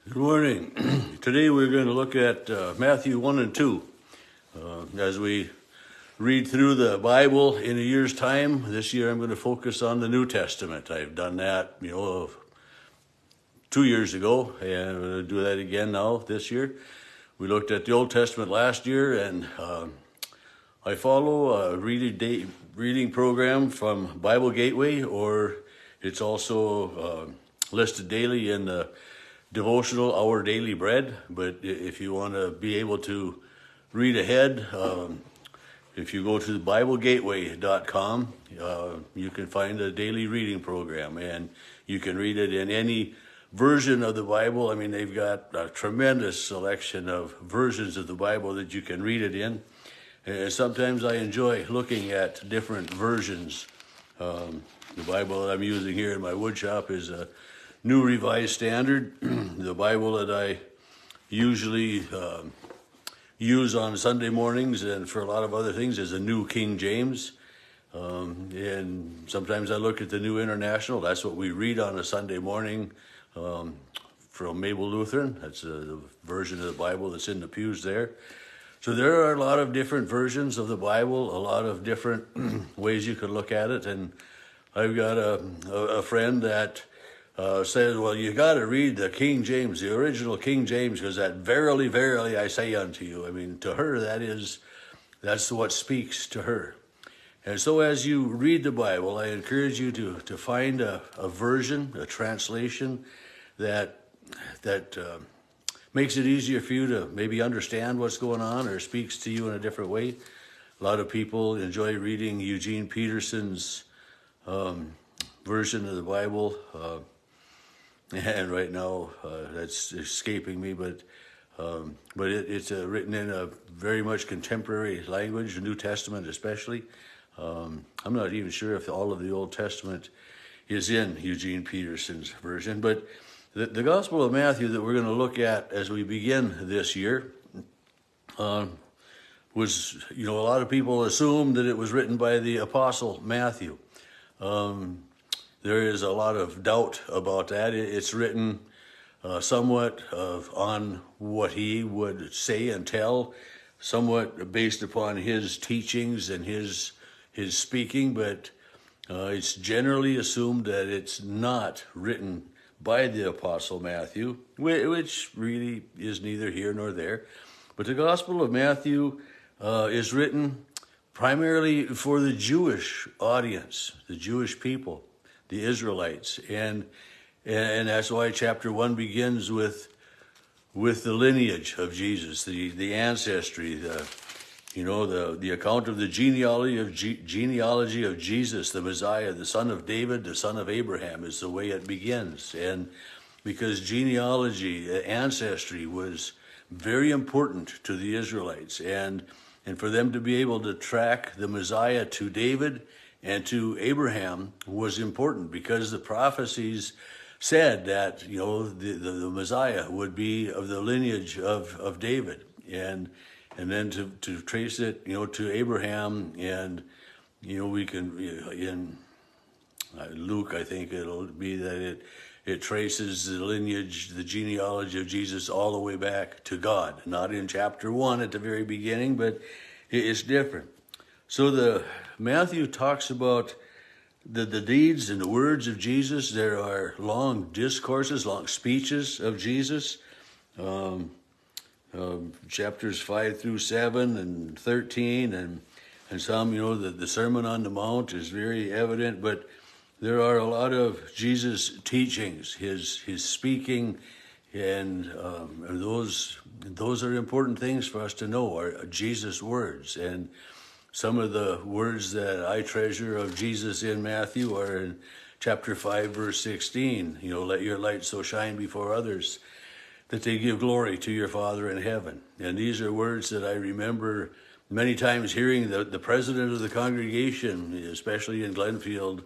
Good morning. Today we're going to look at Matthew 1 and 2. As we read through the Bible in a year's time, this year I'm going to focus on the New Testament. I've done that, 2 years ago, and I'm going to do that again now this year. We looked at the Old Testament last year, and I follow a reading program from Bible Gateway, or it's also listed daily in the devotional Our Daily Bread. But if you want to be able to read ahead, if you go to BibleGateway.com, you can find a daily reading program, and you can read it in any version of the Bible. I mean, they've got a tremendous selection of versions of the Bible that you can read it in. And sometimes I enjoy looking at different versions. The Bible that I'm using here in my woodshop is a New Revised Standard. The Bible that I usually use on Sunday mornings and for a lot of other things is a New King James. And sometimes I look at the New International. That's what we read on a Sunday morning from Mabel Lutheran. That's the version of the Bible that's in the pews there. So there are a lot of different versions of the Bible, a lot of different ways you could look at it. And I've got a friend that says, well, you got to read the King James, the original King James, because that verily, verily, I say unto you. I mean, to her, that's what speaks to her. And so as you read the Bible, I encourage you to find a version, a translation that makes it easier for you to maybe understand what's going on or speaks to you in a different way. A lot of people enjoy reading Eugene Peterson's version of the Bible. And right now, that's escaping me, but it's written in a very much contemporary language, the New Testament especially. I'm not even sure if all of the Old Testament is in Eugene Peterson's version, but the Gospel of Matthew that we're going to look at as we begin this year was, a lot of people assume that it was written by the Apostle Matthew. There is a lot of doubt about that. It's written somewhat on what he would say and tell, somewhat based upon his teachings and his speaking, but it's generally assumed that it's not written by the Apostle Matthew, which really is neither here nor there. But the Gospel of Matthew is written primarily for the Jewish audience, the Jewish people, the Israelites, and that's why chapter 1 begins with the lineage of Jesus, the ancestry, the account of the genealogy of Jesus, the Messiah, the son of David, the son of Abraham, is the way it begins. And because genealogy, ancestry, was very important to the Israelites, and for them to be able to track the Messiah to David and to Abraham was important, because the prophecies said that, the Messiah would be of the lineage of David. And then to trace it, to Abraham, and, we can, in Luke, I think it'll be that it traces the lineage, the genealogy of Jesus all the way back to God. Not in chapter 1 at the very beginning, but it's different. So Matthew talks about the deeds and the words of Jesus. There are long discourses, long speeches of Jesus. Chapters 5 through 7 and 13 and some, the Sermon on the Mount is very evident, but there are a lot of Jesus' teachings, his speaking, and those are important things for us to know, are Jesus' words. And some of the words that I treasure of Jesus in Matthew are in chapter 5, verse 16. Let your light so shine before others that they give glory to your Father in heaven. And these are words that I remember many times hearing the president of the congregation, especially in Glenfield,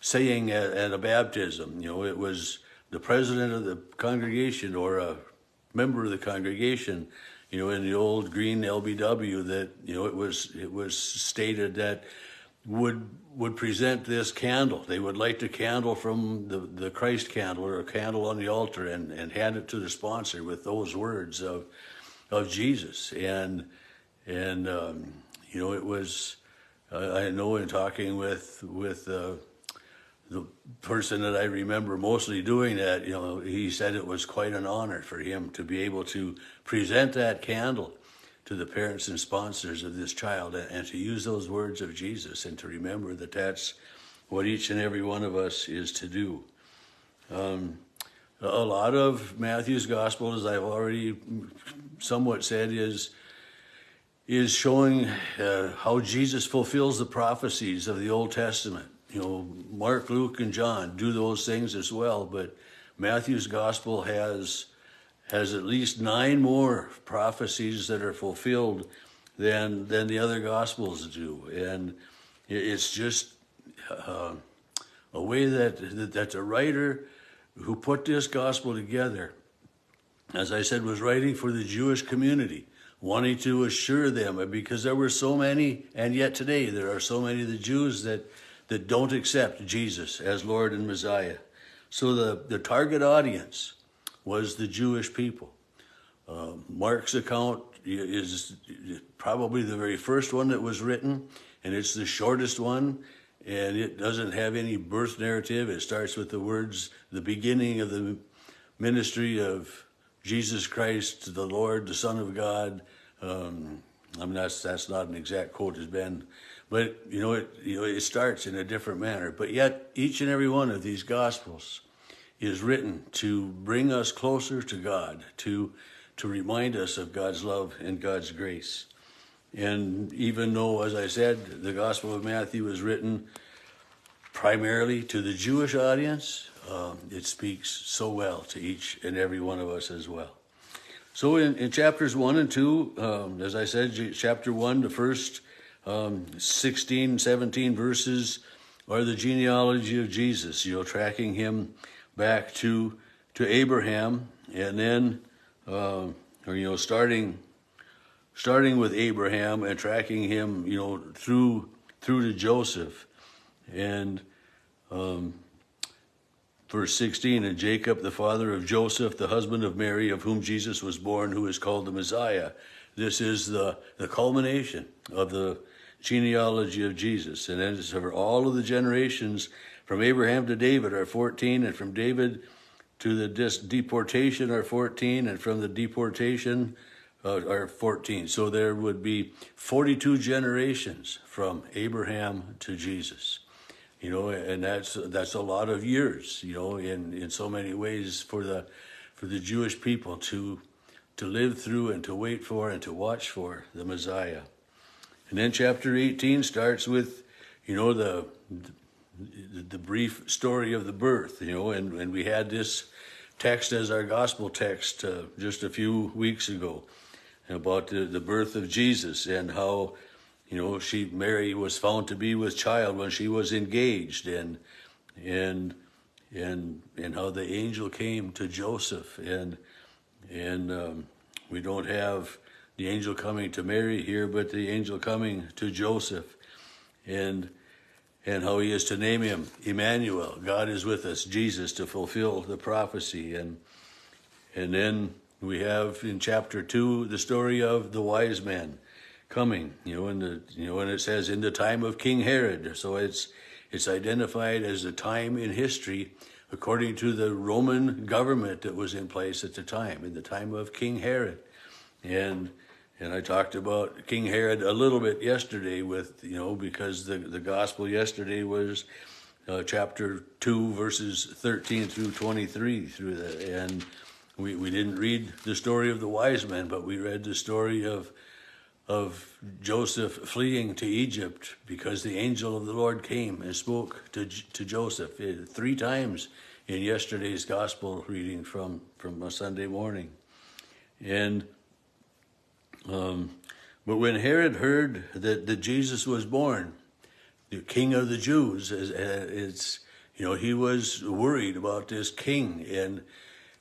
saying at a baptism. It was the president of the congregation or a member of the congregation, in the old green LBW, that it was stated that would present this candle. They would light the candle from the Christ candle or a candle on the altar and hand it to the sponsor with those words of Jesus. And it was, I know in talking with the person that I remember mostly doing that, he said it was quite an honor for him to be able to present that candle to the parents and sponsors of this child and to use those words of Jesus and to remember that that's what each and every one of us is to do. A lot of Matthew's gospel, as I've already somewhat said, is showing how Jesus fulfills the prophecies of the Old Testament. Mark, Luke, and John do those things as well, but Matthew's gospel has at least 9 more prophecies that are fulfilled than the other gospels do. And it's just a way that the writer who put this gospel together, as I said, was writing for the Jewish community, wanting to assure them, because there were so many, and yet today there are so many of the Jews that don't accept Jesus as Lord and Messiah. So the target audience was the Jewish people. Mark's account is probably the very first one that was written, and it's the shortest one, and it doesn't have any birth narrative. It starts with the words, the beginning of the ministry of Jesus Christ, the Lord, the Son of God. That's not an exact quote, as Ben, but it starts in a different manner. But yet, each and every one of these Gospels is written to bring us closer to God, to remind us of God's love and God's grace. And even though, as I said, the Gospel of Matthew is written primarily to the Jewish audience, it speaks so well to each and every one of us as well. So in chapters 1 and 2, as I said, chapter 1, the first 16, 17 verses are the genealogy of Jesus, tracking him back to Abraham, and then starting with Abraham and tracking him through to Joseph. And verse 16, and Jacob, the father of Joseph, the husband of Mary, of whom Jesus was born, who is called the Messiah. This is the culmination of the genealogy of Jesus. And then it's for all of the generations from Abraham to David are 14, and from David to the deportation are 14, and from the deportation are 14. So there would be 42 generations from Abraham to Jesus. And that's a lot of years, in so many ways for the Jewish people to live through and to wait for and to watch for the Messiah. And then chapter 18 starts with, the brief story of the birth, and we had this text as our gospel text just a few weeks ago about the birth of Jesus and how, Mary was found to be with child when she was engaged, and how the angel came to Joseph, and we don't have the angel coming to Mary here, but the angel coming to Joseph, and how he is to name him Emmanuel, God is with us, Jesus, to fulfill the prophecy. And then we have in chapter 2 the story of the wise men coming, and it says in the time of King Herod. So it's identified as a time in history according to the Roman government that was in place at the time, in the time of King Herod. And I talked about King Herod a little bit yesterday because the gospel yesterday was chapter 2, verses 13 through 23 and we didn't read the story of the wise men, but we read the story of Joseph fleeing to Egypt because the angel of the Lord came and spoke to Joseph 3 times in yesterday's gospel reading from a Sunday morning. And but when Herod heard that Jesus was born, the King of the Jews, he was worried about this king.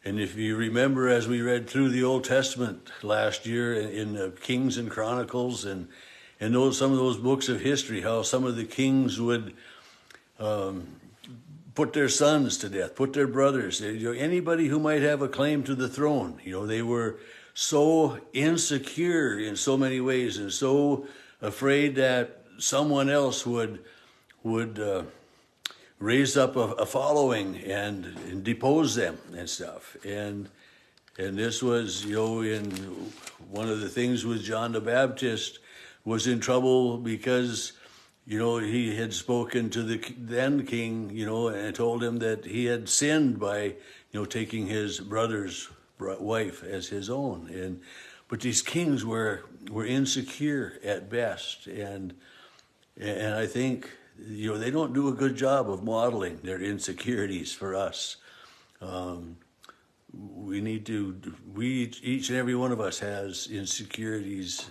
And if you remember, as we read through the Old Testament last year in the Kings and Chronicles and and some of those books of history, how some of the kings would put their sons to death, put their brothers, anybody who might have a claim to the throne. They were so insecure in so many ways and so afraid that someone else would raise up a following and depose them and stuff. And this was, in one of the things with John the Baptist was in trouble because, he had spoken to the then king, and told him that he had sinned by, taking his brother's wife as his own. But these kings were insecure at best. And I think, they don't do a good job of modeling their insecurities for us. Each and every one of us has insecurities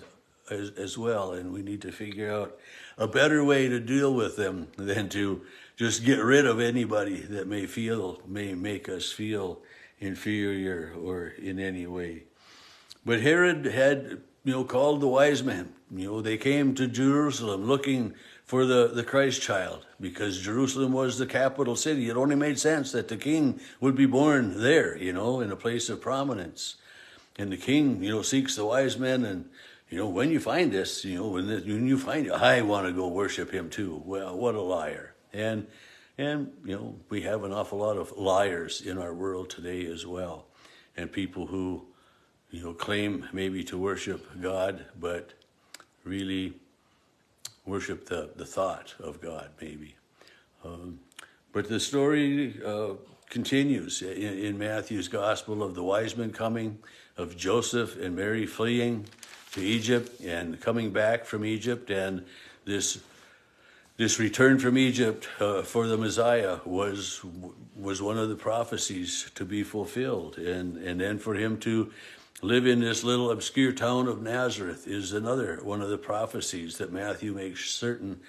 as well, and we need to figure out a better way to deal with them than to just get rid of anybody that may make us feel inferior or in any way. But Herod had, called the wise men. They came to Jerusalem looking for the Christ child, because Jerusalem was the capital city. It only made sense that the king would be born there, in a place of prominence. And the king, seeks the wise men, and, when you find this, when you find it, I want to go worship him too. Well, what a liar. And we have an awful lot of liars in our world today as well. And people who, claim maybe to worship God, but really worship the thought of God, maybe. But the story continues in Matthew's gospel of the wise men coming, of Joseph and Mary fleeing to Egypt and coming back from Egypt, and this return from Egypt for the Messiah was one of the prophecies to be fulfilled, and then for him to live in this little obscure town of Nazareth is another one of the prophecies that Matthew makes certain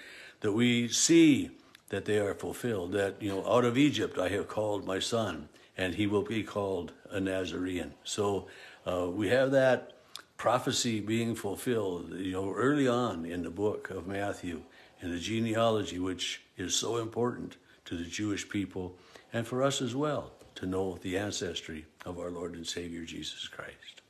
that we see that they are fulfilled, that, out of Egypt I have called my son, and he will be called a Nazarene. So we have that prophecy being fulfilled, early on in the book of Matthew, in the genealogy, which is so important to the Jewish people and for us as well, to know the ancestry of our Lord and Savior Jesus Christ.